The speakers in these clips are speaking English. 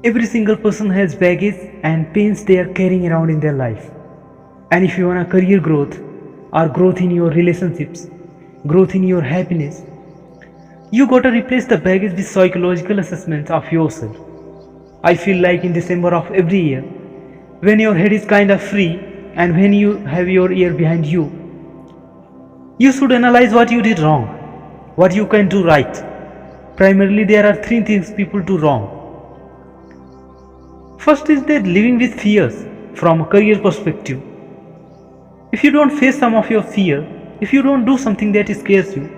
Every single person has baggage and pains they are carrying around in their life. And if you want a career growth or growth in your relationships, growth in your happiness, you gotta replace the baggage with psychological assessments of yourself. I feel like in December of every year, when your head is kind of free and when you have your ear behind you, you should analyze what you did wrong, what you can do right. Primarily, there are three things people do wrong. First is that living with fears from a career perspective. If you don't face some of your fear, if you don't do something that scares you,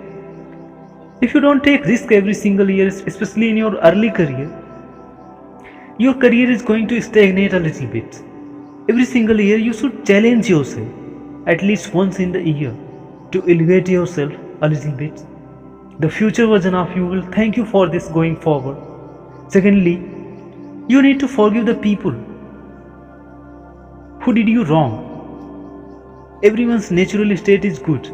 if you don't take risk every single year, especially in your early career, your career is going to stagnate a little bit. Every single year you should challenge yourself at least once in the year to elevate yourself a little bit. The future version of you will thank you for this going forward. Secondly, you need to forgive the people who did you wrong. Everyone's natural state is good.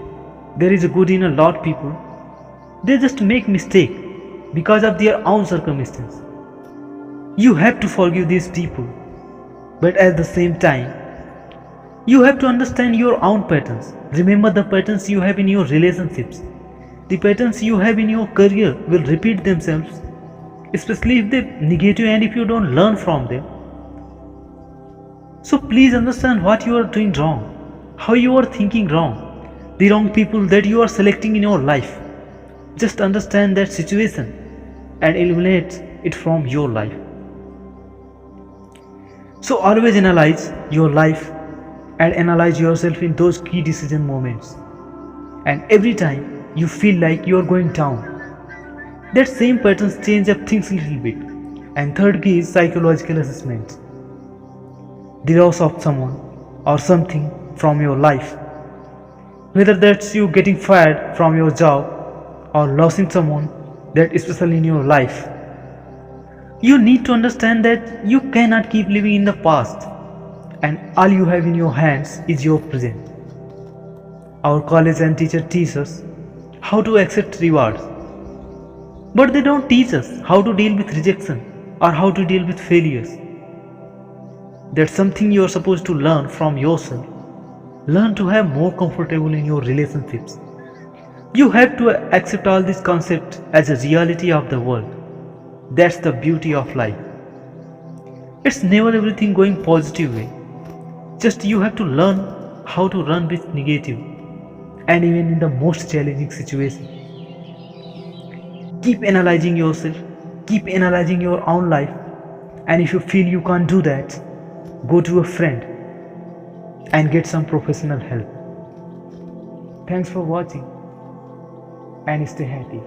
There is a good in a lot of people. They just make mistake because of their own circumstance. You have to forgive these people, but at the same time, you have to understand your own patterns. Remember the patterns you have in your relationships. The patterns you have in your career will repeat themselves, especially if they negative and if you don't learn from them. So please understand what you are doing wrong, how you are thinking wrong, the wrong people that you are selecting in your life. Just understand that situation and eliminate it from your life. So always analyze your life and analyze yourself in those key decision moments. And every time you feel like you are going down, that same patterns change up things a little bit. And third key is psychological assessment. The loss of someone or something from your life, whether that's you getting fired from your job or losing someone that is special in your life, you need to understand that you cannot keep living in the past and all you have in your hands is your present. Our college and teacher teach us how to accept rewards, but they don't teach us how to deal with rejection or how to deal with failures. That's something you are supposed to learn from yourself. Learn to have more comfortable in your relationships. You have to accept all these concepts as a reality of the world. That's the beauty of life. It's never everything going positive way. Just you have to learn how to run with negative and even in the most challenging situation. Keep analyzing yourself, keep analyzing your own life, and if you feel you can't do that, go to a friend and get some professional help. Thanks for watching and stay happy.